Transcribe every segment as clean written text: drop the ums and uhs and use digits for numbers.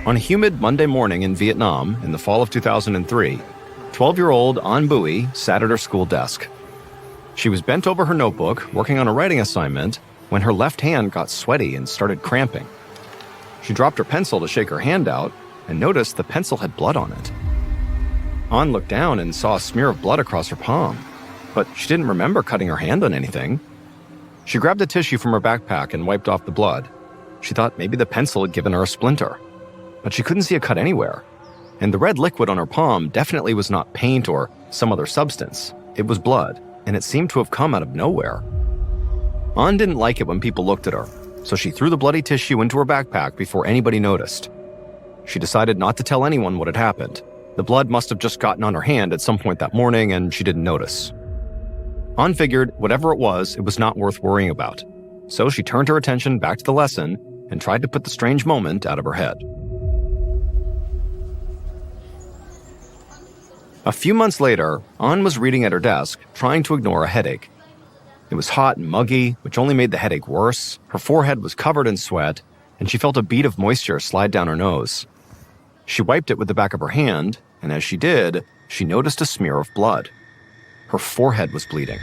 On a humid Monday morning in Vietnam in the fall of 2003, 12-year-old An Bui sat at her school desk. She was bent over her notebook, working on a writing assignment, when her left hand got sweaty and started cramping. She dropped her pencil to shake her hand out and noticed the pencil had blood on it. An looked down and saw a smear of blood across her palm, but she didn't remember cutting her hand on anything. She grabbed a tissue from her backpack and wiped off the blood. She thought maybe the pencil had given her a splinter, but she couldn't see a cut anywhere. And the red liquid on her palm definitely was not paint or some other substance. It was blood, and it seemed to have come out of nowhere. An didn't like it when people looked at her, so she threw the bloody tissue into her backpack before anybody noticed. She decided not to tell anyone what had happened. The blood must have just gotten on her hand at some point that morning, and she didn't notice. An figured whatever it was not worth worrying about. So she turned her attention back to the lesson and tried to put the strange moment out of her head. A few months later, An was reading at her desk, trying to ignore a headache. It was hot and muggy, which only made the headache worse. Her forehead was covered in sweat, and she felt a bead of moisture slide down her nose. She wiped it with the back of her hand, and as she did, she noticed a smear of blood. Her forehead was bleeding.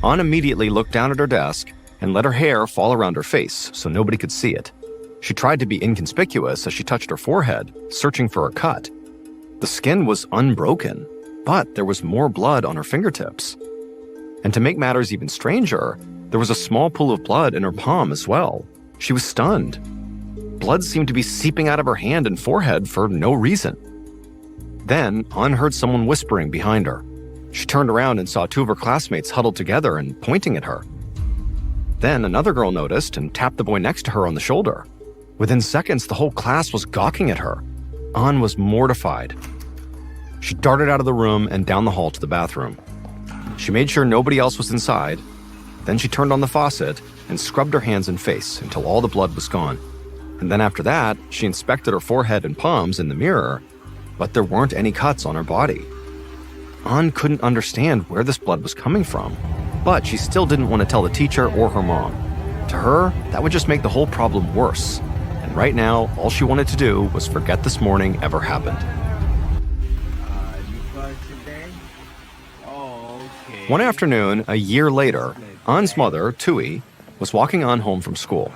An immediately looked down at her desk and let her hair fall around her face so nobody could see it. She tried to be inconspicuous as she touched her forehead, searching for a cut. The skin was unbroken, but there was more blood on her fingertips. And to make matters even stranger, there was a small pool of blood in her palm as well. She was stunned. Blood seemed to be seeping out of her hand and forehead for no reason. Then, An heard someone whispering behind her. She turned around and saw two of her classmates huddled together and pointing at her. Then another girl noticed and tapped the boy next to her on the shoulder. Within seconds, the whole class was gawking at her. An was mortified. She darted out of the room and down the hall to the bathroom. She made sure nobody else was inside. Then she turned on the faucet and scrubbed her hands and face until all the blood was gone. And then after that, she inspected her forehead and palms in the mirror, but there weren't any cuts on her body. An couldn't understand where this blood was coming from, but she still didn't want to tell the teacher or her mom. To her, that would just make the whole problem worse. And right now, all she wanted to do was forget this morning ever happened. One afternoon, a year later, An's mother, Tui, was walking An home from school.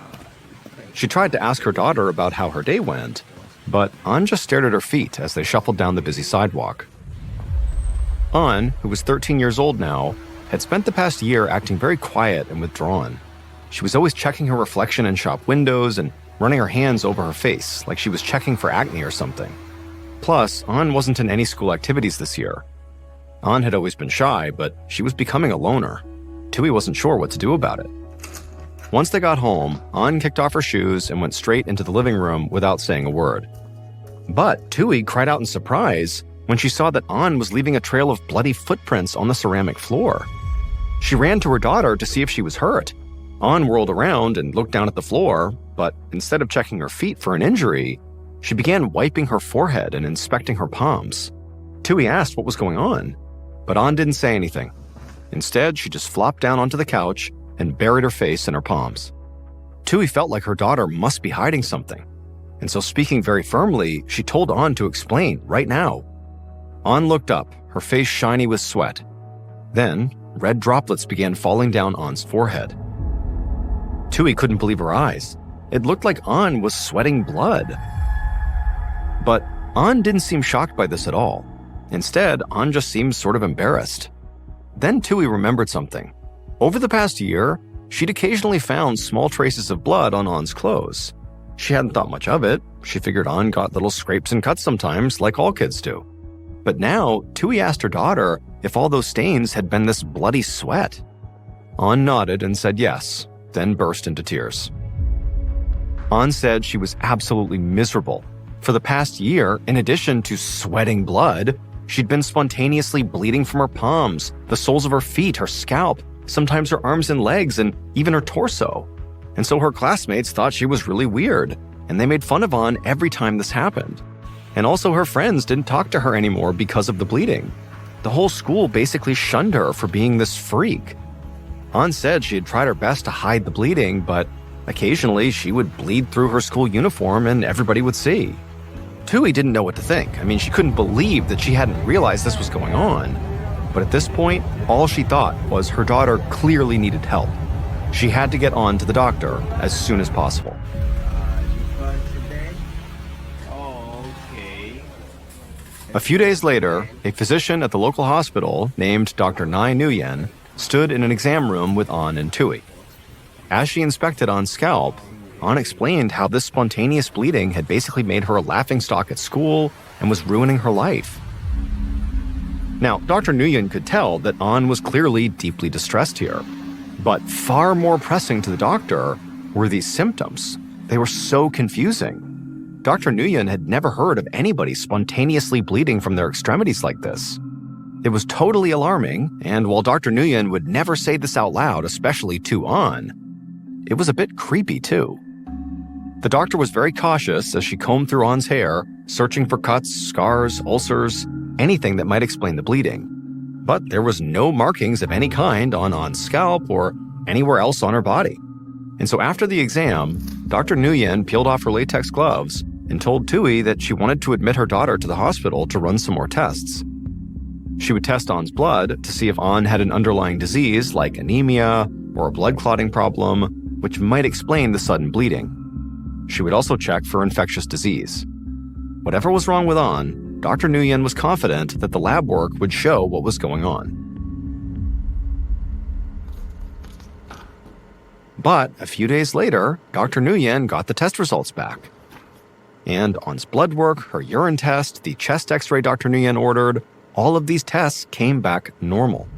She tried to ask her daughter about how her day went, but An just stared at her feet as they shuffled down the busy sidewalk. An, who was 13 years old now, had spent the past year acting very quiet and withdrawn. She was always checking her reflection in shop windows and running her hands over her face like she was checking for acne or something. Plus, An wasn't in any school activities this year. An had always been shy, but she was becoming a loner. Tui wasn't sure what to do about it. Once they got home, An kicked off her shoes and went straight into the living room without saying a word. But Tui cried out in surprise when she saw that An was leaving a trail of bloody footprints on the ceramic floor. She ran to her daughter to see if she was hurt. An whirled around and looked down at the floor, but instead of checking her feet for an injury, she began wiping her forehead and inspecting her palms. Tui asked what was going on, but An didn't say anything. Instead, she just flopped down onto the couch and buried her face in her palms. Tui felt like her daughter must be hiding something, and so speaking very firmly, she told An to explain right now. An looked up, her face shiny with sweat. Then, red droplets began falling down An's forehead. Tui couldn't believe her eyes. It looked like An was sweating blood. But An didn't seem shocked by this at all. Instead, An just seemed sort of embarrassed. Then Tui remembered something. Over the past year, she'd occasionally found small traces of blood on An's clothes. She hadn't thought much of it. She figured An got little scrapes and cuts sometimes, like all kids do. But now, Tui asked her daughter if all those stains had been this bloody sweat. An nodded and said yes, then burst into tears. An said she was absolutely miserable. For the past year, in addition to sweating blood, she'd been spontaneously bleeding from her palms, the soles of her feet, her scalp, sometimes her arms and legs, and even her torso. And so her classmates thought she was really weird, and they made fun of An every time this happened. And also her friends didn't talk to her anymore because of the bleeding. The whole school basically shunned her for being this freak. An said she had tried her best to hide the bleeding, but occasionally she would bleed through her school uniform and everybody would see. Tui didn't know what to think. She couldn't believe that she hadn't realized this was going on. But at this point, all she thought was her daughter clearly needed help. She had to get An to the doctor as soon as possible. A few days later, a physician at the local hospital named Dr. Nai Nguyen stood in an exam room with An and Tui. As she inspected An's scalp, An explained how this spontaneous bleeding had basically made her a laughingstock at school and was ruining her life. Now, Dr. Nguyen could tell that An was clearly deeply distressed here. But far more pressing to the doctor were these symptoms. They were so confusing. Dr. Nguyen had never heard of anybody spontaneously bleeding from their extremities like this. It was totally alarming, and while Dr. Nguyen would never say this out loud, especially to An, it was a bit creepy too. The doctor was very cautious as she combed through An's hair, searching for cuts, scars, ulcers, anything that might explain the bleeding. But there was no markings of any kind on An's scalp or anywhere else on her body. And so after the exam, Dr. Nguyen peeled off her latex gloves and told Tui that she wanted to admit her daughter to the hospital to run some more tests. She would test An's blood to see if An had an underlying disease like anemia or a blood clotting problem, which might explain the sudden bleeding. She would also check for infectious disease. Whatever was wrong with An, Dr. Nguyen was confident that the lab work would show what was going on. But a few days later, Dr. Nguyen got the test results back. And An's blood work, her urine test, the chest x-ray Dr. Nguyen ordered, all of these tests came back normal.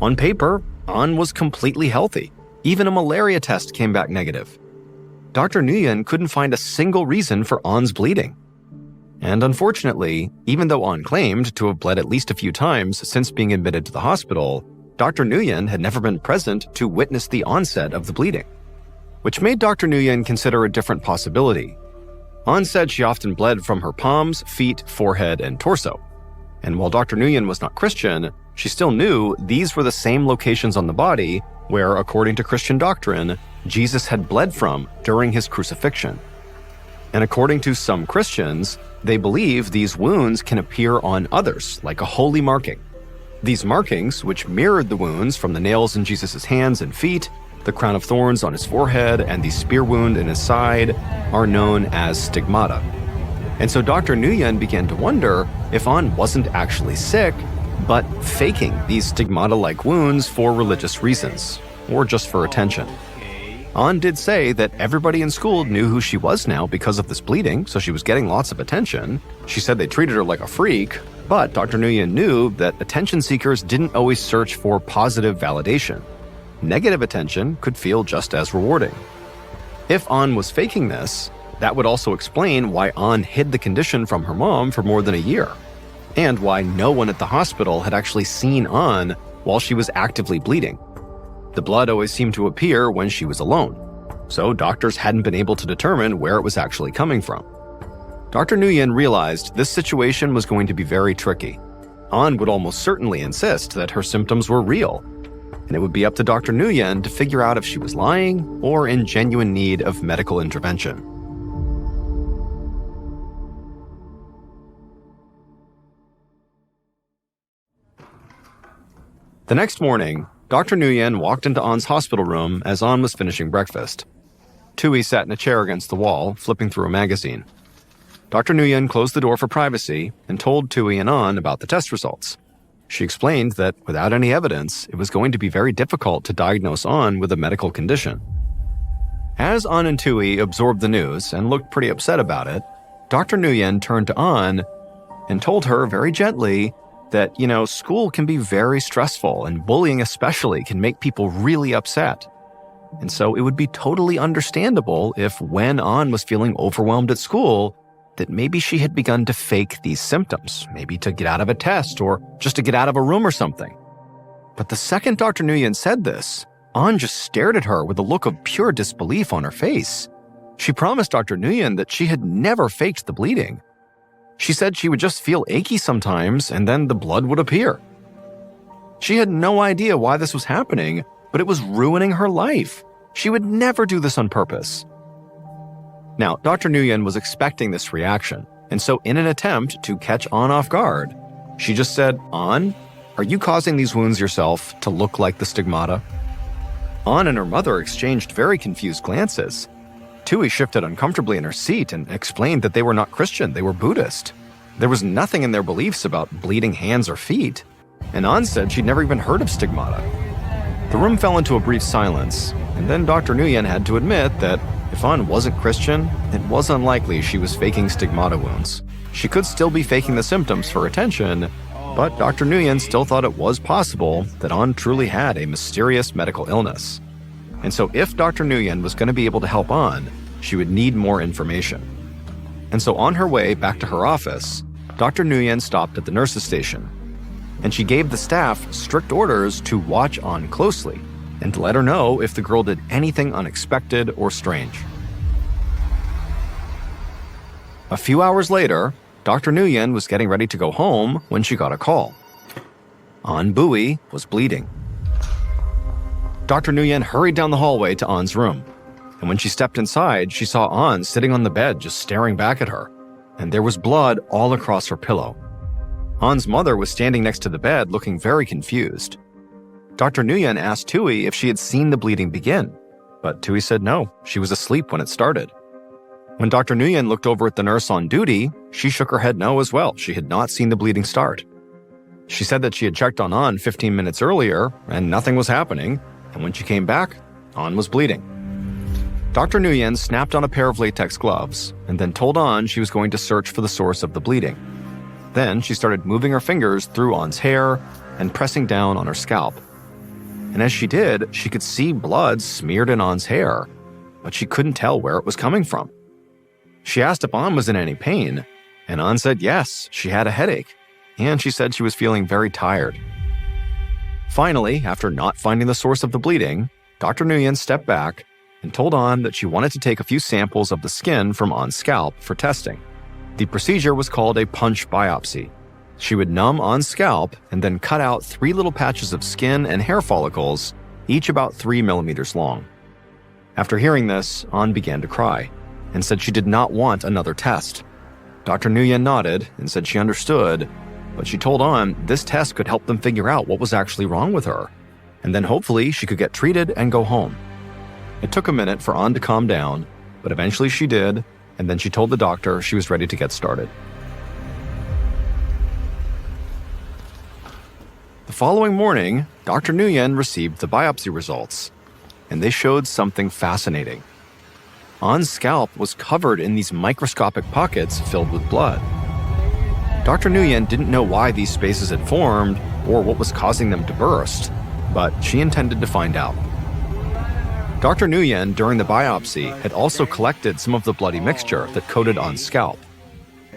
On paper, An was completely healthy. Even a malaria test came back negative. Dr. Nguyen couldn't find a single reason for An's bleeding. And unfortunately, even though An claimed to have bled at least a few times since being admitted to the hospital, Dr. Nguyen had never been present to witness the onset of the bleeding, which made Dr. Nguyen consider a different possibility. An said she often bled from her palms, feet, forehead, and torso. And while Dr. Nguyen was not Christian, she still knew these were the same locations on the body where, according to Christian doctrine, Jesus had bled from during his crucifixion. And according to some Christians, they believe these wounds can appear on others, like a holy marking. These markings, which mirrored the wounds from the nails in Jesus' hands and feet, the crown of thorns on his forehead, and the spear wound in his side, are known as stigmata. And so Dr. Nguyen began to wonder if An wasn't actually sick, but faking these stigmata-like wounds for religious reasons, or just for attention. An did say that everybody in school knew who she was now because of this bleeding, so she was getting lots of attention. She said they treated her like a freak, but Dr. Nguyen knew that attention seekers didn't always search for positive validation. Negative attention could feel just as rewarding. If An was faking this, that would also explain why An hid the condition from her mom for more than a year, and why no one at the hospital had actually seen An while she was actively bleeding. The blood always seemed to appear when she was alone, so doctors hadn't been able to determine where it was actually coming from. Dr. Nguyen realized this situation was going to be very tricky. An would almost certainly insist that her symptoms were real, and it would be up to Dr. Nguyen to figure out if she was lying or in genuine need of medical intervention. The next morning, Dr. Nguyen walked into An's hospital room as An was finishing breakfast. Tui sat in a chair against the wall, flipping through a magazine. Dr. Nguyen closed the door for privacy and told Tui and An about the test results. She explained that without any evidence, it was going to be very difficult to diagnose An with a medical condition. As An and Tui absorbed the news and looked pretty upset about it, Dr. Nguyen turned to An and told her very gently that, school can be very stressful and bullying especially can make people really upset. And so it would be totally understandable if when An was feeling overwhelmed at school, that maybe she had begun to fake these symptoms, maybe to get out of a test or just to get out of a room or something. But the second Dr. Nguyen said this, An just stared at her with a look of pure disbelief on her face. She promised Dr. Nguyen that she had never faked the bleeding. She said she would just feel achy sometimes and then the blood would appear. She had no idea why this was happening, but it was ruining her life. She would never do this on purpose. Now, Dr. Nguyen was expecting this reaction, and so in an attempt to catch An off guard, she just said, An, are you causing these wounds yourself to look like the stigmata? An and her mother exchanged very confused glances. Tui shifted uncomfortably in her seat and explained that they were not Christian, they were Buddhist. There was nothing in their beliefs about bleeding hands or feet, and An said she'd never even heard of stigmata. The room fell into a brief silence, and then Dr. Nguyen had to admit that if An wasn't Christian, it was unlikely she was faking stigmata wounds. She could still be faking the symptoms for attention, but Dr. Nguyen still thought it was possible that An truly had a mysterious medical illness. And so if Dr. Nguyen was going to be able to help An, she would need more information. And so on her way back to her office, Dr. Nguyen stopped at the nurse's station, and she gave the staff strict orders to watch An closely and to let her know if the girl did anything unexpected or strange. A few hours later, Dr. Nguyen was getting ready to go home when she got a call. An Bui was bleeding. Dr. Nguyen hurried down the hallway to An's room, and when she stepped inside, she saw An sitting on the bed just staring back at her, and there was blood all across her pillow. An's mother was standing next to the bed looking very confused. Dr. Nguyen asked Tui if she had seen the bleeding begin, but Tui said no, she was asleep when it started. When Dr. Nguyen looked over at the nurse on duty, she shook her head no as well. She had not seen the bleeding start. She said that she had checked on An 15 minutes earlier and nothing was happening, and when she came back, An was bleeding. Dr. Nguyen snapped on a pair of latex gloves and then told An she was going to search for the source of the bleeding. Then she started moving her fingers through An's hair and pressing down on her scalp. And as she did, she could see blood smeared in An's hair, but she couldn't tell where it was coming from. She asked if An was in any pain, and An said yes, she had a headache, and she said she was feeling very tired. Finally, after not finding the source of the bleeding, Dr. Nguyen stepped back and told An that she wanted to take a few samples of the skin from An's scalp for testing. The procedure was called a punch biopsy. She would numb An's scalp and then cut out 3 little patches of skin and hair follicles, each about 3 millimeters long. After hearing this, An began to cry and said she did not want another test. Dr. Nguyen nodded and said she understood, but she told An this test could help them figure out what was actually wrong with her, and then hopefully she could get treated and go home. It took a minute for An to calm down, but eventually she did, and then she told the doctor she was ready to get started. The following morning, Dr. Nguyen received the biopsy results, and they showed something fascinating. An's scalp was covered in these microscopic pockets filled with blood. Dr. Nguyen didn't know why these spaces had formed or what was causing them to burst, but she intended to find out. Dr. Nguyen, during the biopsy, had also collected some of the bloody mixture that coated An's scalp,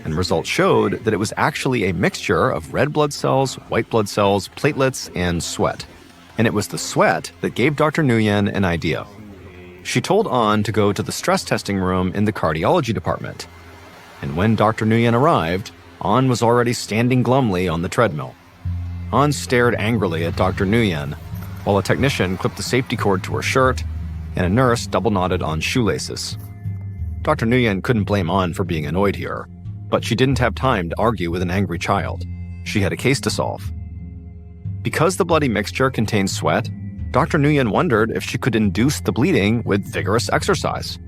and results showed that it was actually a mixture of red blood cells, white blood cells, platelets, and sweat. And it was the sweat that gave Dr. Nguyen an idea. She told An to go to the stress testing room in the cardiology department. And when Dr. Nguyen arrived, An was already standing glumly on the treadmill. An stared angrily at Dr. Nguyen, while a technician clipped the safety cord to her shirt, and a nurse double-knotted An's shoelaces. Dr. Nguyen couldn't blame An for being annoyed here, but she didn't have time to argue with an angry child. She had a case to solve. Because the bloody mixture contained sweat, Dr. Nguyen wondered if she could induce the bleeding with vigorous exercise.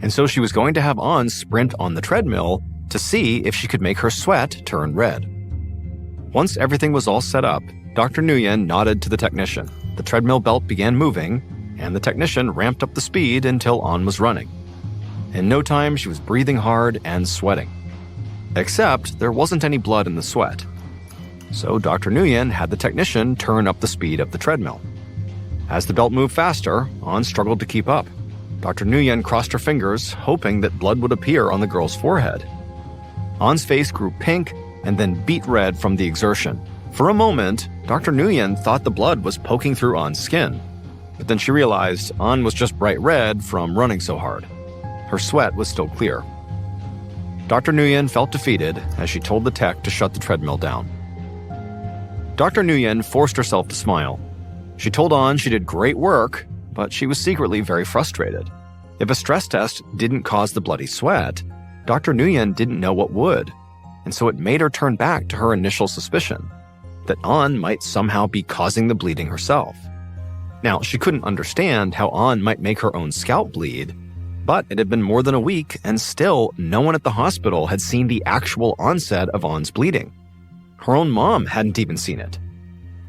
And so she was going to have An sprint on the treadmill to see if she could make her sweat turn red. Once everything was all set up, Dr. Nguyen nodded to the technician. The treadmill belt began moving, and the technician ramped up the speed until An was running. In no time, she was breathing hard and sweating. Except there wasn't any blood in the sweat. So Dr. Nguyen had the technician turn up the speed of the treadmill. As the belt moved faster, An struggled to keep up. Dr. Nguyen crossed her fingers, hoping that blood would appear on the girl's forehead. An's face grew pink and then beet red from the exertion. For a moment, Dr. Nguyen thought the blood was poking through An's skin, but then she realized An was just bright red from running so hard. Her sweat was still clear. Dr. Nguyen felt defeated as she told the tech to shut the treadmill down. Dr. Nguyen forced herself to smile. She told An she did great work, but she was secretly very frustrated. If a stress test didn't cause the bloody sweat, Dr. Nguyen didn't know what would, and so it made her turn back to her initial suspicion that An might somehow be causing the bleeding herself. Now, she couldn't understand how An might make her own scalp bleed, but it had been more than a week, and still no one at the hospital had seen the actual onset of An's bleeding. Her own mom hadn't even seen it.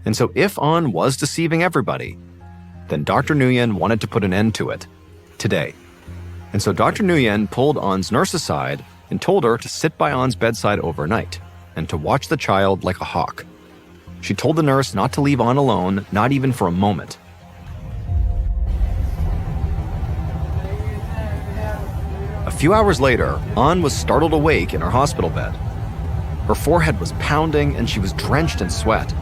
And so if An was deceiving everybody, then Dr. Nguyen wanted to put an end to it, today. And so Dr. Nguyen pulled An's nurse aside and told her to sit by An's bedside overnight and to watch the child like a hawk. She told the nurse not to leave An alone, not even for a moment. A few hours later, An was startled awake in her hospital bed. Her forehead was pounding and she was drenched in sweat.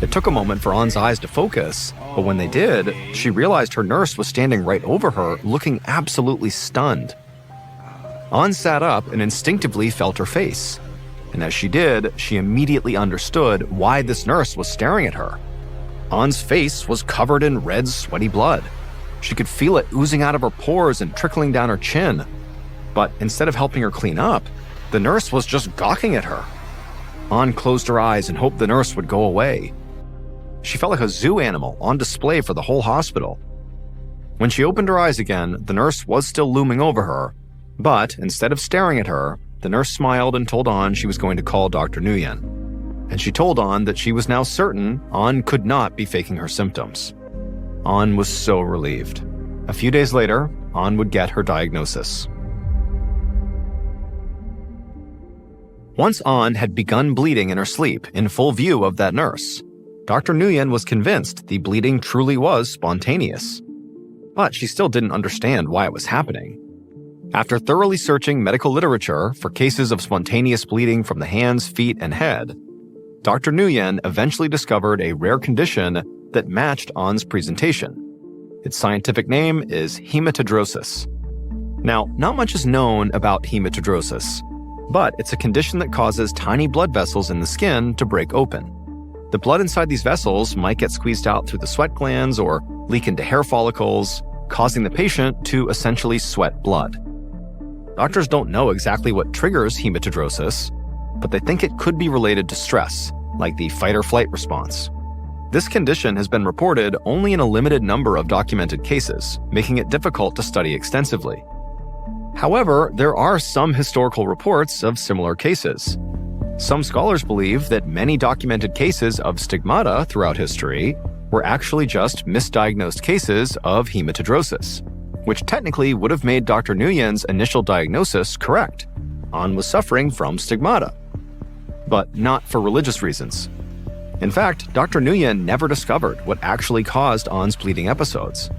It took a moment for An's eyes to focus, but when they did, she realized her nurse was standing right over her, looking absolutely stunned. An sat up and instinctively felt her face. And as she did, she immediately understood why this nurse was staring at her. An's face was covered in red, sweaty blood. She could feel it oozing out of her pores and trickling down her chin. But instead of helping her clean up, the nurse was just gawking at her. An closed her eyes and hoped the nurse would go away. She felt like a zoo animal on display for the whole hospital. When she opened her eyes again, the nurse was still looming over her, but instead of staring at her, the nurse smiled and told An she was going to call Dr. Nguyen. And she told An that she was now certain An could not be faking her symptoms. An was so relieved. A few days later, An would get her diagnosis. Once An had begun bleeding in her sleep in full view of that nurse, Dr. Nguyen was convinced the bleeding truly was spontaneous. But she still didn't understand why it was happening. After thoroughly searching medical literature for cases of spontaneous bleeding from the hands, feet, and head, Dr. Nguyen eventually discovered a rare condition that matched An's presentation. Its scientific name is hematidrosis. Now, not much is known about hematidrosis, but it's a condition that causes tiny blood vessels in the skin to break open. The blood inside these vessels might get squeezed out through the sweat glands or leak into hair follicles, causing the patient to essentially sweat blood. Doctors don't know exactly what triggers hematidrosis, but they think it could be related to stress, like the fight-or-flight response. This condition has been reported only in a limited number of documented cases, making it difficult to study extensively. However, there are some historical reports of similar cases. Some scholars believe that many documented cases of stigmata throughout history were actually just misdiagnosed cases of hematidrosis, which technically would have made Dr. Nguyen's initial diagnosis correct. An was suffering from stigmata, but not for religious reasons. In fact, Dr. Nguyen never discovered what actually caused An's bleeding episodes.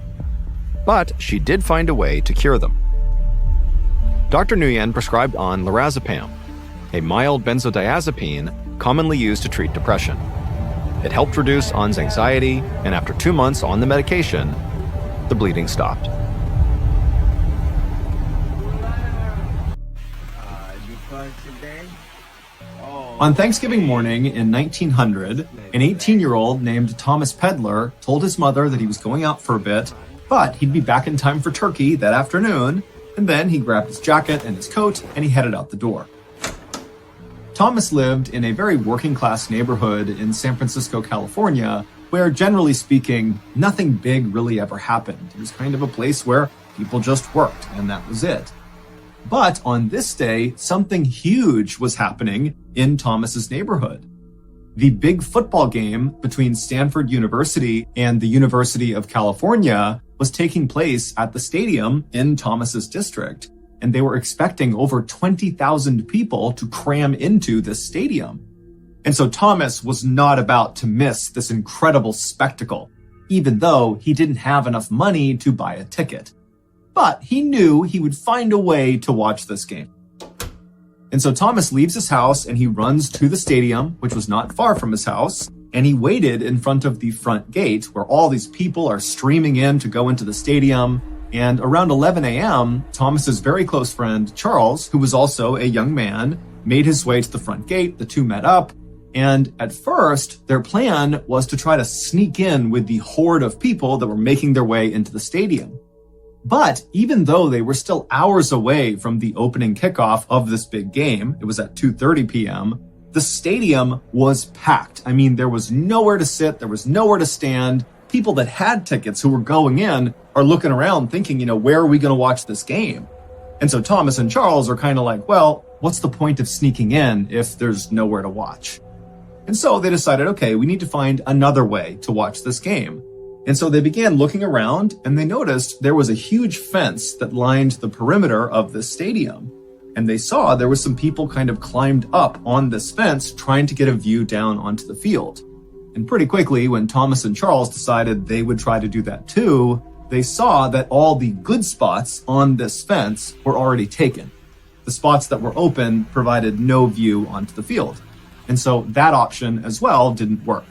But she did find a way to cure them. Dr. Nguyen prescribed An lorazepam, a mild benzodiazepine commonly used to treat depression. It helped reduce An's anxiety, and after 2 months on the medication, the bleeding stopped. On Thanksgiving morning in 1900, an 18-year-old named Thomas Pedler told his mother that he was going out for a bit, but he'd be back in time for turkey that afternoon, and then he grabbed his jacket and his coat and he headed out the door. Thomas lived in a very working-class neighborhood in San Francisco, California, where, generally speaking, nothing big really ever happened. It was kind of a place where people just worked, and that was it. But on this day, something huge was happening in Thomas's neighborhood. The big football game between Stanford University and the University of California was taking place at the stadium in Thomas's district, and they were expecting over 20,000 people to cram into this stadium. And so Thomas was not about to miss this incredible spectacle, even though he didn't have enough money to buy a ticket. But he knew he would find a way to watch this game. And so Thomas leaves his house and he runs to the stadium, which was not far from his house, and he waited in front of the front gate where all these people are streaming in to go into the stadium. And around 11 a.m., Thomas's very close friend, Charles, who was also a young man, made his way to the front gate. The two met up, And at first, their plan was to try to sneak in with the horde of people that were making their way into the stadium. But even though they were still hours away from the opening kickoff of this big game, it was at 2:30 p.m., the stadium was packed. I mean, there was nowhere to sit, there was nowhere to stand. People that had tickets who were going in are looking around thinking, where are we going to watch this game? And so Thomas and Charles are kind of like, well, what's the point of sneaking in if there's nowhere to watch? And so they decided, okay, we need to find another way to watch this game. And so they began looking around and they noticed there was a huge fence that lined the perimeter of this stadium. And they saw there was some people kind of climbed up on this fence trying to get a view down onto the field. And pretty quickly, when Thomas and Charles decided they would try to do that too, they saw that all the good spots on this fence were already taken. The spots that were open provided no view onto the field. And so that option as well didn't work.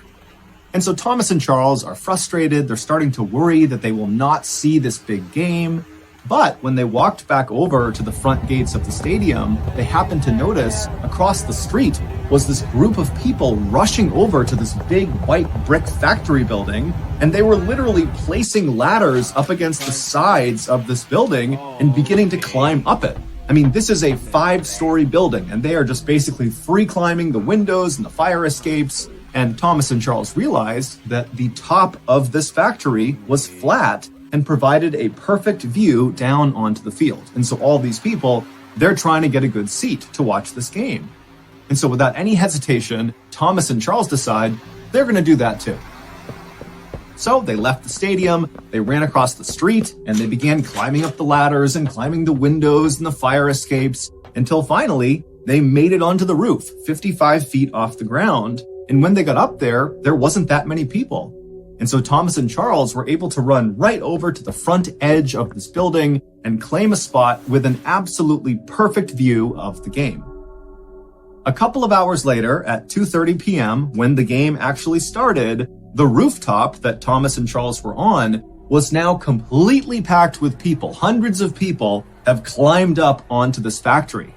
And so Thomas and Charles are frustrated. They're starting to worry that they will not see this big game. But when they walked back over to the front gates of the stadium, they happened to notice across the street was this group of people rushing over to this big white brick factory building. And they were literally placing ladders up against the sides of this building and beginning to climb up it. I mean, this is a 5-story building, and they are just basically free climbing the windows and the fire escapes. And Thomas and Charles realized that the top of this factory was flat and provided a perfect view down onto the field. And so all these people, they're trying to get a good seat to watch this game. And so without any hesitation, Thomas and Charles decide they're going to do that too. So they left the stadium, they ran across the street, and they began climbing up the ladders and climbing the windows and the fire escapes until finally they made it onto the roof, 55 feet off the ground. And when they got up there, there wasn't that many people. And so Thomas and Charles were able to run right over to the front edge of this building and claim a spot with an absolutely perfect view of the game. A couple of hours later, at 2:30 p.m., when the game actually started, the rooftop that Thomas and Charles were on was now completely packed with people. Hundreds of people have climbed up onto this factory.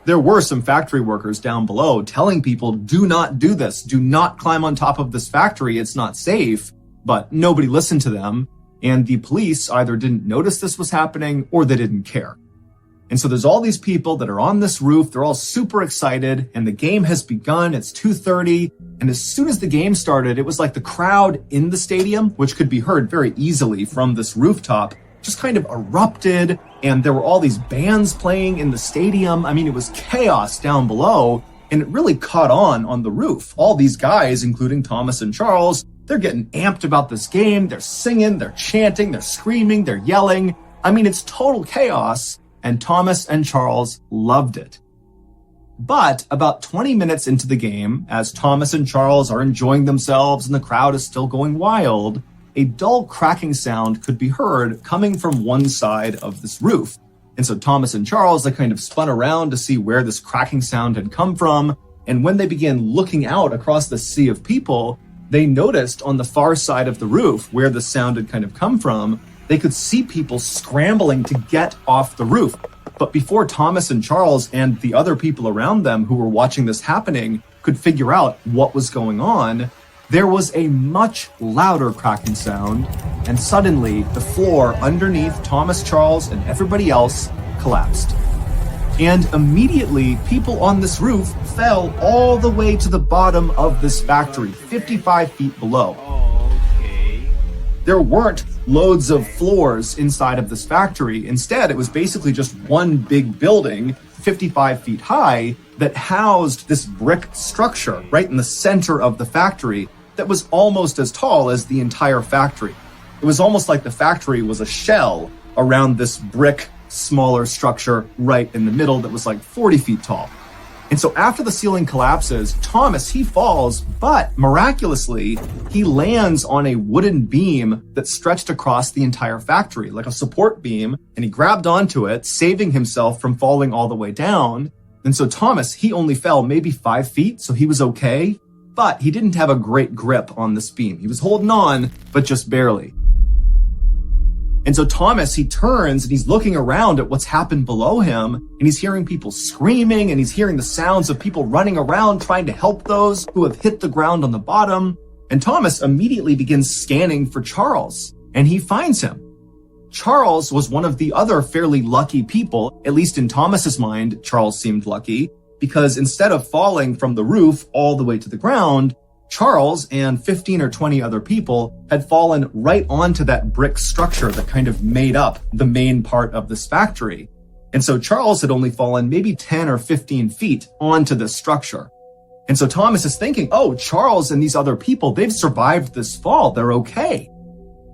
There were some factory workers down below telling people, do not do this. Do not climb on top of this factory. It's not safe. But nobody listened to them. And the police either didn't notice this was happening or they didn't care. And so there's all these people that are on this roof. They're all super excited and the game has begun. It's 2:30. And as soon as the game started, it was like the crowd in the stadium, which could be heard very easily from this rooftop, just kind of erupted. And there were all these bands playing in the stadium. I mean, it was chaos down below and it really caught on the roof. All these guys, including Thomas and Charles, they're getting amped about this game. They're singing, they're chanting, they're screaming, they're yelling. I mean, it's total chaos. And Thomas and Charles loved it. But about 20 minutes into the game, as Thomas and Charles are enjoying themselves and the crowd is still going wild, a dull cracking sound could be heard coming from one side of this roof. And so Thomas and Charles, they kind of spun around to see where this cracking sound had come from. And when they began looking out across the sea of people, they noticed on the far side of the roof where the sound had kind of come from, they could see people scrambling to get off the roof. But before Thomas and Charles and the other people around them who were watching this happening could figure out what was going on, there was a much louder cracking sound, and suddenly the floor underneath Thomas, Charles, and everybody else collapsed. And immediately, people on this roof fell all the way to the bottom of this factory, 55 feet below. There weren't loads of floors inside of this factory. Instead, it was basically just one big building, 55 feet high, that housed this brick structure right in the center of the factory that was almost as tall as the entire factory. It was almost like the factory was a shell around this brick, smaller structure right in the middle that was like 40 feet tall. And so after the ceiling collapses, Thomas, he falls, but miraculously, he lands on a wooden beam that stretched across the entire factory, like a support beam, and he grabbed onto it, saving himself from falling all the way down. And so Thomas, he only fell maybe 5 feet, so he was okay, but he didn't have a great grip on this beam. He was holding on, but just barely. And so Thomas, he turns and he's looking around at what's happened below him, and he's hearing people screaming, and he's hearing the sounds of people running around trying to help those who have hit the ground on the bottom. And Thomas immediately begins scanning for Charles, and he finds him. Charles was one of the other fairly lucky people, at least in Thomas's mind. Charles seemed lucky, because instead of falling from the roof all the way to the ground, Charles and 15 or 20 other people had fallen right onto that brick structure that kind of made up the main part of this factory. And so Charles had only fallen maybe 10 or 15 feet onto this structure. And so Thomas is thinking, oh, Charles and these other people, they've survived this fall. They're okay.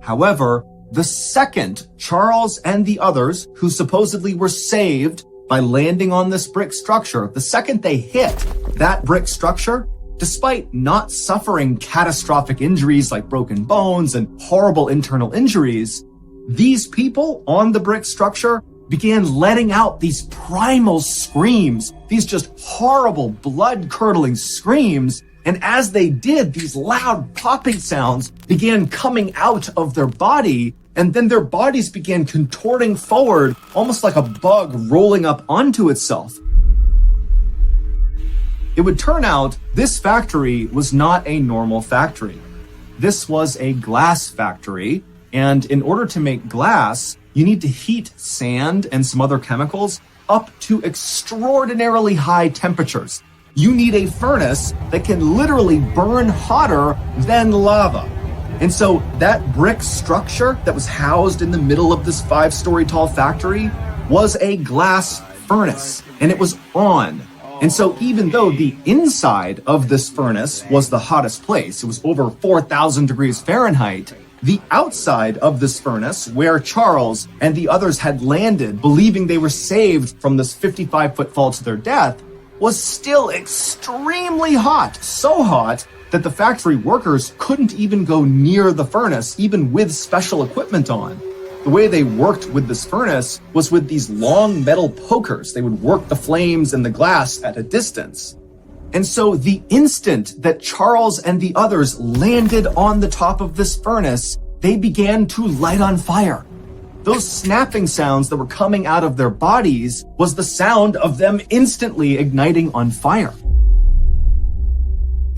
However, the second Charles and the others who supposedly were saved by landing on this brick structure, the second they hit that brick structure, despite not suffering catastrophic injuries like broken bones and horrible internal injuries, these people on the brick structure began letting out these primal screams, these just horrible blood-curdling screams. And as they did, these loud popping sounds began coming out of their body, and then their bodies began contorting forward, almost like a bug rolling up onto itself. It would turn out this factory was not a normal factory. This was a glass factory, and in order to make glass, you need to heat sand and some other chemicals up to extraordinarily high temperatures. You need a furnace that can literally burn hotter than lava. And so that brick structure that was housed in the middle of this 5-story tall factory was a glass furnace, and it was on. And so even though the inside of this furnace was the hottest place, it was over 4,000 degrees Fahrenheit, the outside of this furnace, where Charles and the others had landed, believing they were saved from this 55-foot fall to their death, was still extremely hot, so hot that the factory workers couldn't even go near the furnace, even with special equipment on. The way they worked with this furnace was with these long metal pokers. They would work the flames and the glass at a distance. And so the instant that Charles and the others landed on the top of this furnace, they began to light on fire. Those snapping sounds that were coming out of their bodies was the sound of them instantly igniting on fire.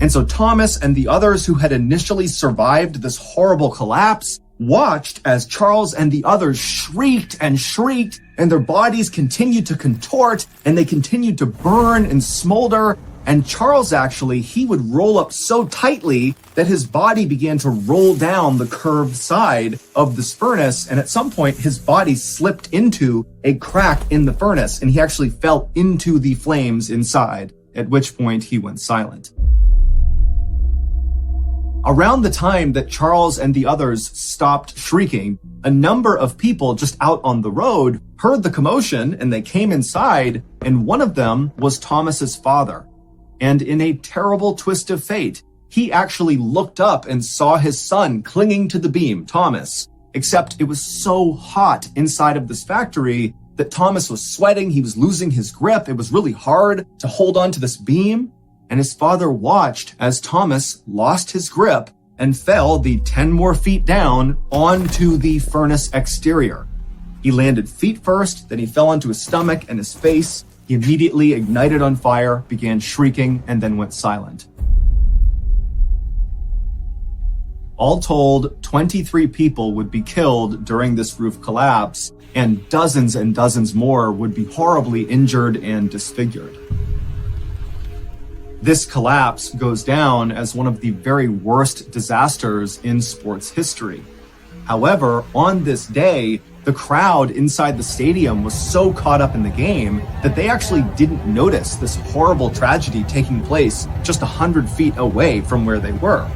And so Thomas and the others who had initially survived this horrible collapse watched as Charles and the others shrieked, and their bodies continued to contort, and they continued to burn and smolder. And Charles actually, he would roll up so tightly that his body began to roll down the curved side of this furnace. And at some point, his body slipped into a crack in the furnace, and he actually fell into the flames inside, at which point he went silent. Around the time that Charles and the others stopped shrieking, a number of people just out on the road heard the commotion, and they came inside, and one of them was Thomas's father. And in a terrible twist of fate, he actually looked up and saw his son clinging to the beam, Thomas. Except it was so hot inside of this factory that Thomas was sweating, he was losing his grip, it was really hard to hold on to this beam. And his father watched as Thomas lost his grip and fell the 10 more feet down onto the furnace exterior. He landed feet first, then he fell onto his stomach and his face. He immediately ignited on fire, began shrieking, and then went silent. All told, 23 people would be killed during this roof collapse, and dozens more would be horribly injured and disfigured. This collapse goes down as one of the very worst disasters in sports history. However, on this day, the crowd inside the stadium was so caught up in the game that they actually didn't notice this horrible tragedy taking place just 100 feet away from where they were.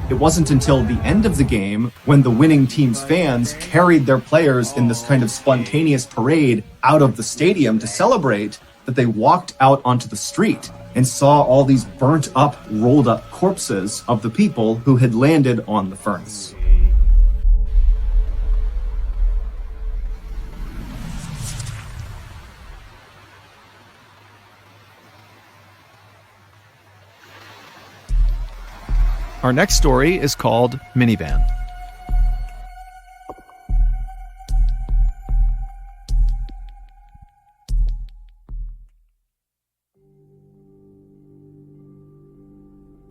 It wasn't until the end of the game, when the winning team's fans carried their players in this kind of spontaneous parade out of the stadium to celebrate, that they walked out onto the street and saw all these burnt up, rolled up corpses of the people who had landed on the furnace. Our next story is called Minivan.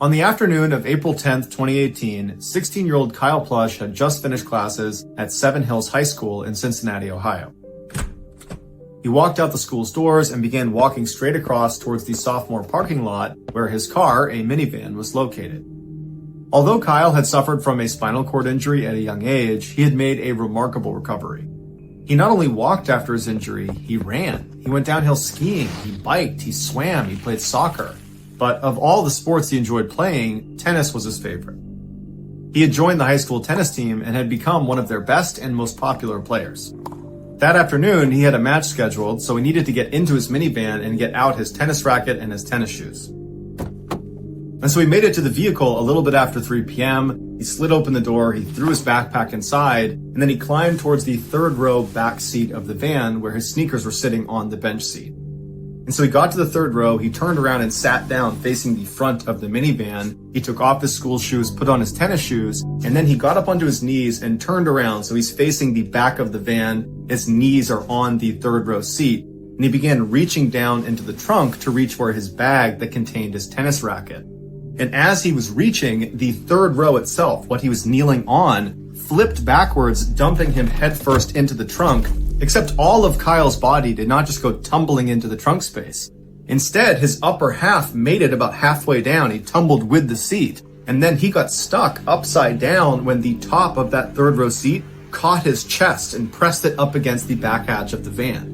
On the afternoon of April 10th, 2018, 16-year-old Kyle Plush had just finished classes at Seven Hills High School in Cincinnati, Ohio. He walked out the school's doors and began walking straight across towards the sophomore parking lot where his car, a minivan, was located. Although Kyle had suffered from a spinal cord injury at a young age, he had made a remarkable recovery. He not only walked after his injury, he ran. He went downhill skiing, he biked, he swam, he played soccer. But of all the sports he enjoyed playing, tennis was his favorite. He had joined the high school tennis team and had become one of their best and most popular players. That afternoon, he had a match scheduled, so he needed to get into his minivan and get out his tennis racket and his tennis shoes. And so he made it to the vehicle a little bit after 3 p.m. He slid open the door, he threw his backpack inside, and then he climbed towards the third row back seat of the van where his sneakers were sitting on the bench seat. And so he got to the third row, he turned around and sat down facing the front of the minivan. He took off his school shoes, put on his tennis shoes, and then he got up onto his knees and turned around so he's facing the back of the van. His knees are on the third row seat. And he began reaching down into the trunk to reach for his bag that contained his tennis racket. And as he was reaching, the third row itself, what he was kneeling on, flipped backwards, dumping him headfirst into the trunk. Except all of Kyle's body did not just go tumbling into the trunk space. Instead, his upper half made it about halfway down. He tumbled with the seat. And then he got stuck upside down when the top of that third row seat caught his chest and pressed it up against the back hatch of the van.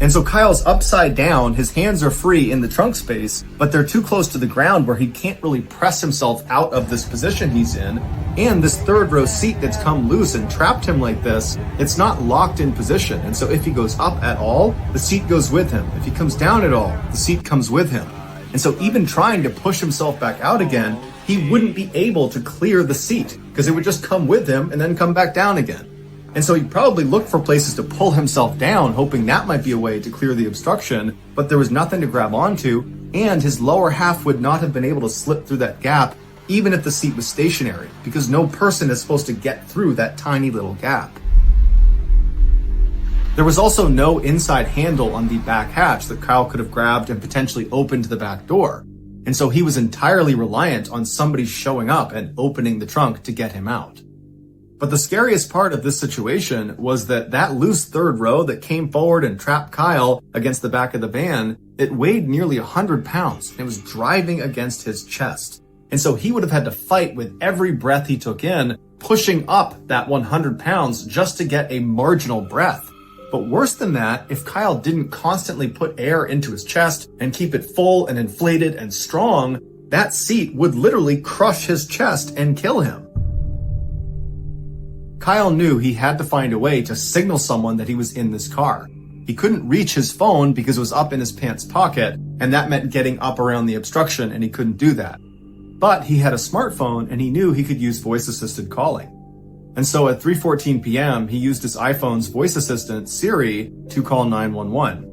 And so Kyle's upside down, his hands are free in the trunk space, but they're too close to the ground where he can't really press himself out of this position he's in. And this third row seat that's come loose and trapped him like this, it's not locked in position. And so if he goes up at all, the seat goes with him. If he comes down at all, the seat comes with him. And so even trying to push himself back out again, he wouldn't be able to clear the seat because it would just come with him and then come back down again. And so he probably looked for places to pull himself down, hoping that might be a way to clear the obstruction, but there was nothing to grab onto, and his lower half would not have been able to slip through that gap, even if the seat was stationary, because no person is supposed to get through that tiny little gap. There was also no inside handle on the back hatch that Kyle could have grabbed and potentially opened the back door. And so he was entirely reliant on somebody showing up and opening the trunk to get him out. But the scariest part of this situation was that loose third row that came forward and trapped Kyle against the back of the van, it weighed nearly 100 pounds and it was driving against his chest. And so he would have had to fight with every breath he took in, pushing up that 100 pounds just to get a marginal breath. But worse than that, if Kyle didn't constantly put air into his chest and keep it full and inflated and strong, that seat would literally crush his chest and kill him. Kyle knew he had to find a way to signal someone that he was in this car. He couldn't reach his phone because it was up in his pants pocket, and that meant getting up around the obstruction, and he couldn't do that. But he had a smartphone, and he knew he could use voice-assisted calling. And so at 3:14 p.m., he used his iPhone's voice assistant, Siri, to call 911.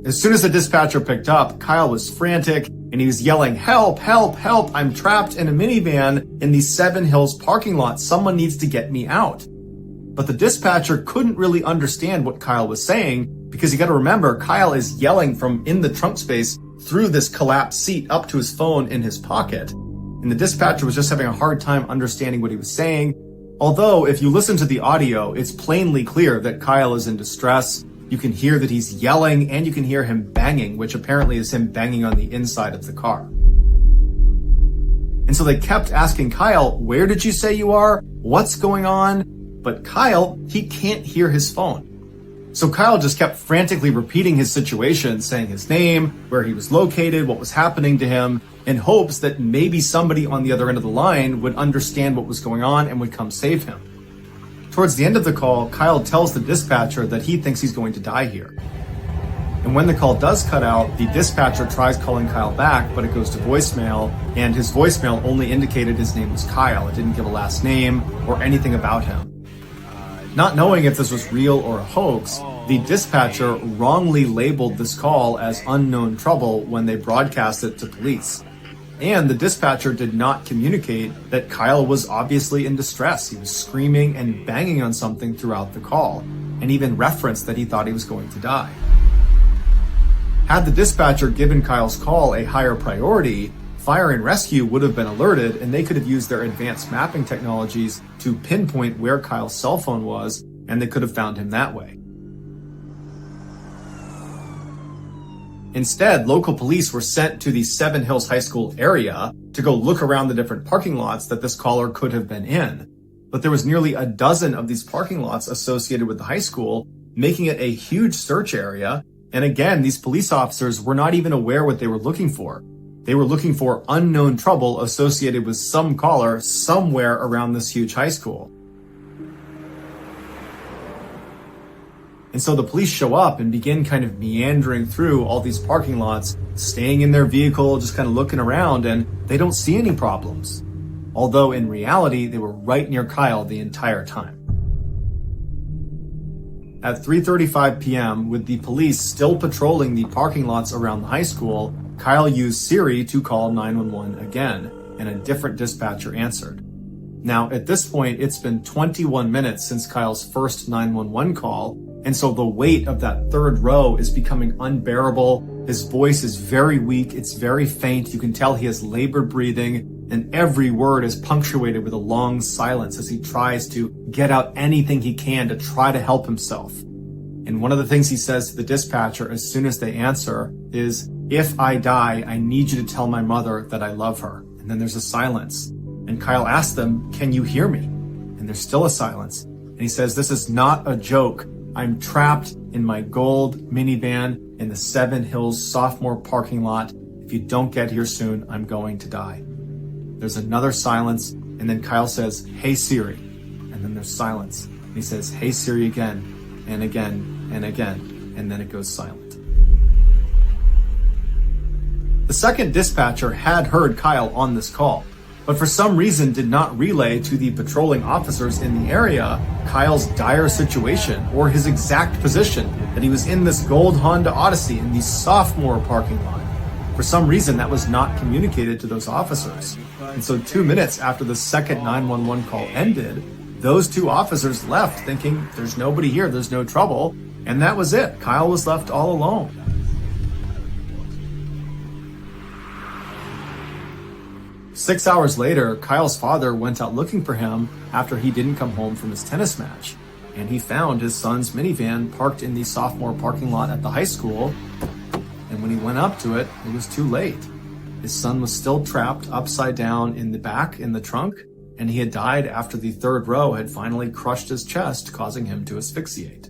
As soon as the dispatcher picked up, Kyle was frantic, and he was yelling, "Help, help, help, I'm trapped in a minivan in the Seven Hills parking lot. Someone needs to get me out." But the dispatcher couldn't really understand what Kyle was saying, because you gotta remember, Kyle is yelling from in the trunk space through this collapsed seat up to his phone in his pocket. And the dispatcher was just having a hard time understanding what he was saying. Although, if you listen to the audio, it's plainly clear that Kyle is in distress. You can hear that he's yelling, and you can hear him banging, which apparently is him banging on the inside of the car. And so they kept asking Kyle, "Where did you say you are? What's going on?" But Kyle, he can't hear his phone. So Kyle just kept frantically repeating his situation, saying his name, where he was located, what was happening to him, in hopes that maybe somebody on the other end of the line would understand what was going on and would come save him. Towards the end of the call, Kyle tells the dispatcher that he thinks he's going to die here. And when the call does cut out, the dispatcher tries calling Kyle back, but it goes to voicemail, and his voicemail only indicated his name was Kyle. It didn't give a last name or anything about him. Not knowing if this was real or a hoax, the dispatcher wrongly labeled this call as unknown trouble when they broadcast it to police. And the dispatcher did not communicate that Kyle was obviously in distress. He was screaming and banging on something throughout the call, and even referenced that he thought he was going to die. Had the dispatcher given Kyle's call a higher priority, fire and rescue would have been alerted, and they could have used their advanced mapping technologies to pinpoint where Kyle's cell phone was, and they could have found him that way. Instead, local police were sent to the Seven Hills High School area to go look around the different parking lots that this caller could have been in. But there was nearly a dozen of these parking lots associated with the high school, making it a huge search area. And again, these police officers were not even aware what they were looking for. They were looking for unknown trouble associated with some caller somewhere around this huge high school. And so the police show up and begin kind of meandering through all these parking lots, staying in their vehicle, just kind of looking around, and they don't see any problems. Although in reality, they were right near Kyle the entire time. At 3:35 p.m., with the police still patrolling the parking lots around the high school, Kyle used Siri to call 911 again, and a different dispatcher answered. Now, at this point, it's been 21 minutes since Kyle's first 911 call, and so the weight of that third row is becoming unbearable. His voice is very weak, it's very faint, you can tell he has labored breathing, and every word is punctuated with a long silence as he tries to get out anything he can to try to help himself. And one of the things he says to the dispatcher as soon as they answer is, "If I die, I need you to tell my mother that I love her." And then there's a silence. And Kyle asks them, "Can you hear me?" And there's still a silence. And he says, "This is not a joke. I'm trapped in my gold minivan in the Seven Hills sophomore parking lot. If you don't get here soon, I'm going to die." There's another silence, and then Kyle says, "Hey Siri." And then there's silence. And he says, "Hey Siri" again, and again, and again, and then it goes silent. The second dispatcher had heard Kyle on this call, but for some reason did not relay to the patrolling officers in the area Kyle's dire situation or his exact position, that he was in this gold Honda Odyssey in the sophomore parking lot. For some reason, that was not communicated to those officers. And so 2 minutes after the second 911 call ended, those two officers left thinking there's nobody here, there's no trouble, and that was it. Kyle was left all alone. Six hours later, Kyle's father went out looking for him after he didn't come home from his tennis match, and he found his son's minivan parked in the sophomore parking lot at the high school, and when he went up to it, it was too late. His son was still trapped upside down in the back in the trunk, and he had died after the third row had finally crushed his chest, causing him to asphyxiate.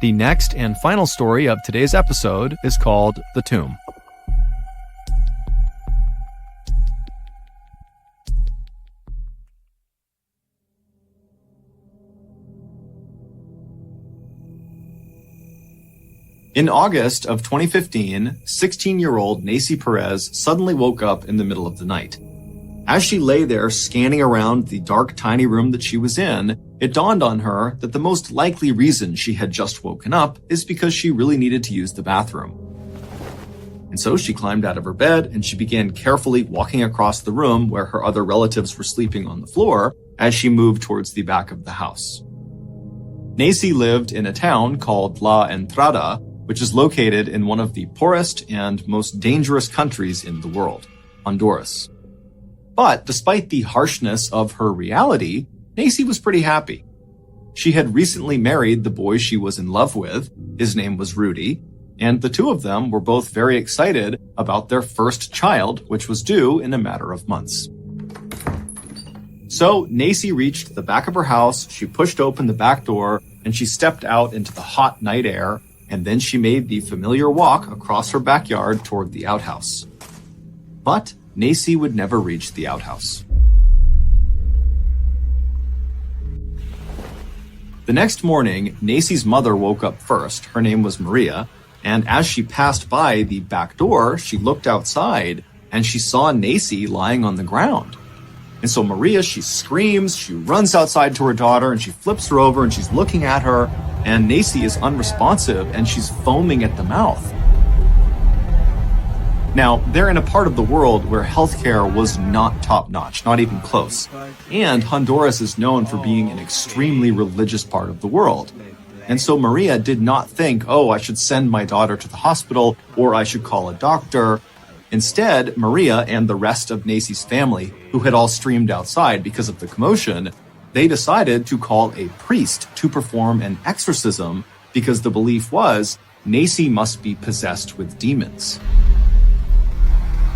The next and final story of today's episode is called The Tomb. In August of 2015, 16-year-old Nacy Perez suddenly woke up in the middle of the night. As she lay there scanning around the dark, tiny room that she was in, it dawned on her that the most likely reason she had just woken up is because she really needed to use the bathroom. And so she climbed out of her bed and she began carefully walking across the room where her other relatives were sleeping on the floor as she moved towards the back of the house. Nacy lived in a town called La Entrada, which is located in one of the poorest and most dangerous countries in the world, Honduras. But despite the harshness of her reality, Nacy was pretty happy. She had recently married the boy she was in love with. His name was Rudy, and the two of them were both very excited about their first child, which was due in a matter of months. So Nacy reached the back of her house, she pushed open the back door, and she stepped out into the hot night air, and then she made the familiar walk across her backyard toward the outhouse. But Nacy would never reach the outhouse. The next morning, Nacy's mother woke up first. Her name was Maria, and as she passed by the back door, she looked outside and she saw Nacy lying on the ground. And so Maria, she screams, she runs outside to her daughter, and she flips her over and she's looking at her, and Nacy is unresponsive and she's foaming at the mouth. Now, they're in a part of the world where healthcare was not top-notch, not even close. And Honduras is known for being an extremely religious part of the world. And so Maria did not think, oh, I should send my daughter to the hospital or I should call a doctor. Instead, Maria and the rest of Nacy's family, who had all streamed outside because of the commotion, they decided to call a priest to perform an exorcism because the belief was Nacy must be possessed with demons.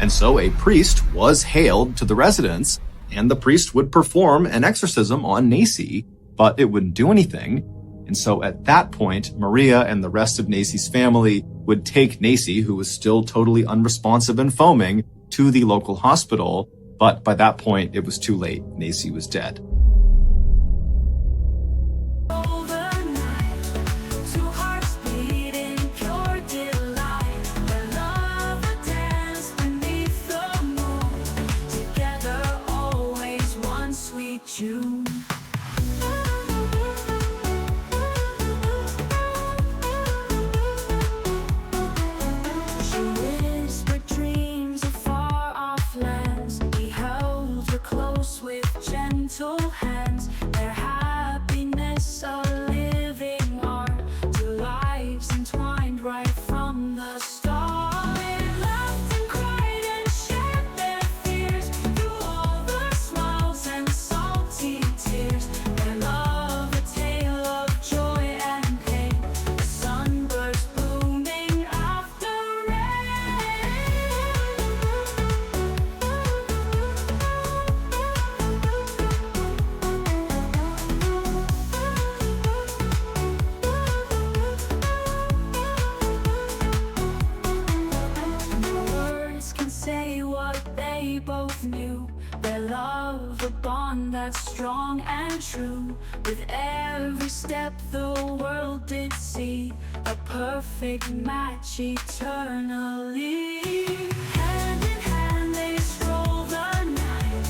And so a priest was hailed to the residence, and the priest would perform an exorcism on Nacy, but it wouldn't do anything. And so at that point, Maria and the rest of Nacy's family would take Nacy, who was still totally unresponsive and foaming, to the local hospital. But by that point, it was too late. Nacy was dead. Strong and true, with every step the world did see a perfect match eternally. Hand in hand they stroll the night,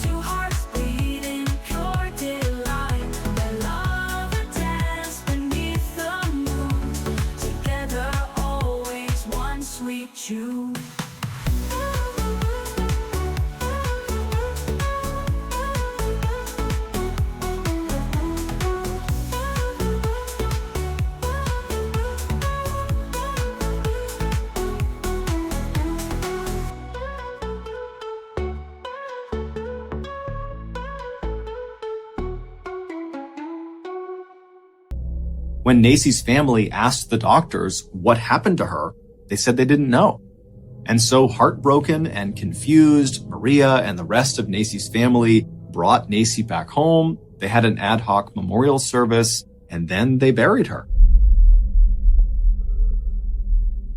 two hearts beating pure delight. Their love a dance beneath the moon, together always one sweet tune. When Nacy's family asked the doctors what happened to her, they said they didn't know. And so heartbroken and confused, Maria and the rest of Nacy's family brought Nacy back home. They had an ad hoc memorial service, and then they buried her.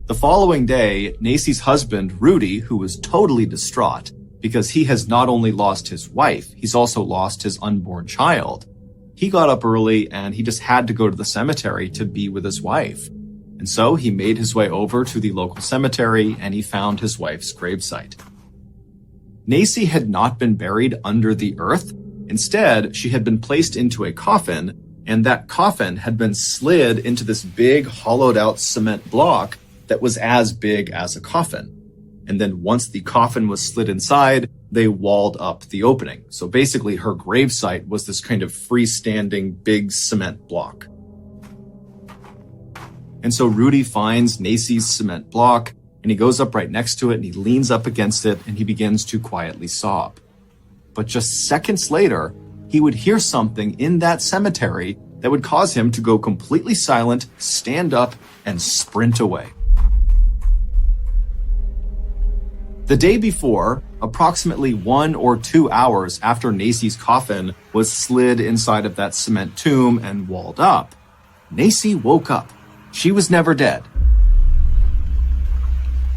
The following day, Nacy's husband, Rudy, who was totally distraught because he has not only lost his wife, he's also lost his unborn child. He got up early and he just had to go to the cemetery to be with his wife. And so he made his way over to the local cemetery and he found his wife's gravesite. Nacy had not been buried under the earth. Instead, she had been placed into a coffin, and that coffin had been slid into this big hollowed out cement block that was as big as a coffin. And then once the coffin was slid inside, they walled up the opening. So basically her gravesite was this kind of freestanding big cement block. And so Rudy finds Nacy's cement block and he goes up right next to it and he leans up against it and he begins to quietly sob. But just seconds later, he would hear something in that cemetery that would cause him to go completely silent, stand up, and sprint away. The day before, approximately 1 or 2 hours after Nacy's coffin was slid inside of that cement tomb and walled up, Nacy woke up. She was never dead.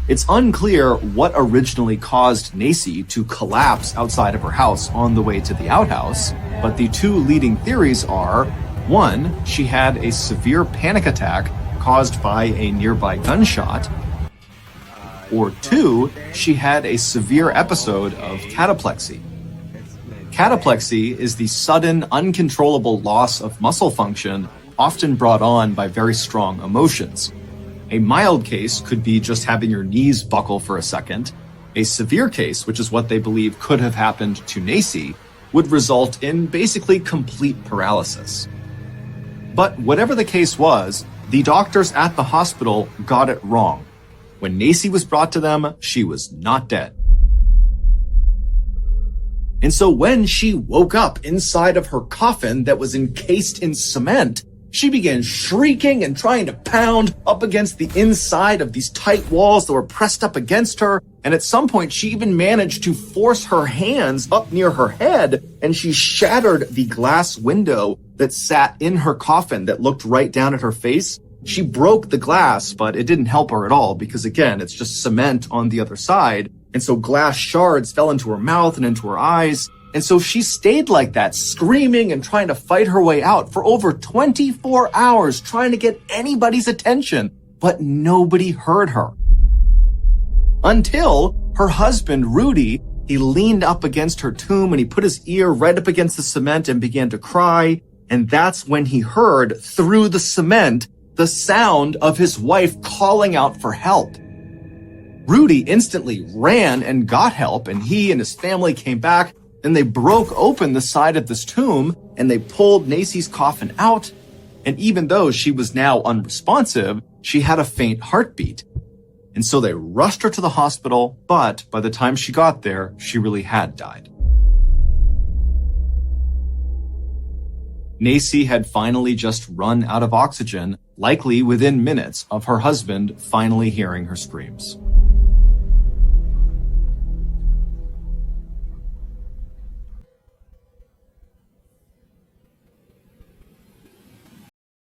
It's unclear what originally caused Nacy to collapse outside of her house on the way to the outhouse, but the two leading theories are, 1, she had a severe panic attack caused by a nearby gunshot, or 2, she had a severe episode of cataplexy. Cataplexy is the sudden, uncontrollable loss of muscle function, often brought on by very strong emotions. A mild case could be just having your knees buckle for a second. A severe case, which is what they believe could have happened to Nacy, would result in basically complete paralysis. But whatever the case was, the doctors at the hospital got it wrong. When Nacy was brought to them, she was not dead. And so when she woke up inside of her coffin that was encased in cement, she began shrieking and trying to pound up against the inside of these tight walls that were pressed up against her. And at some point, she even managed to force her hands up near her head, and she shattered the glass window that sat in her coffin that looked right down at her face. She broke the glass, but it didn't help her at all because, again, it's just cement on the other side. And so glass shards fell into her mouth and into her eyes. And so she stayed like that, screaming and trying to fight her way out for over 24 hours, trying to get anybody's attention, but nobody heard her. Until her husband, Rudy, he leaned up against her tomb and he put his ear right up against the cement and began to cry. And that's when he heard through the cement the sound of his wife calling out for help. Rudy instantly ran and got help, and he and his family came back. Then they broke open the side of this tomb and they pulled Nacy's coffin out. And even though she was now unresponsive, she had a faint heartbeat. And so they rushed her to the hospital, but by the time she got there, she really had died. Nacy had finally just run out of oxygen, likely within minutes of her husband finally hearing her screams.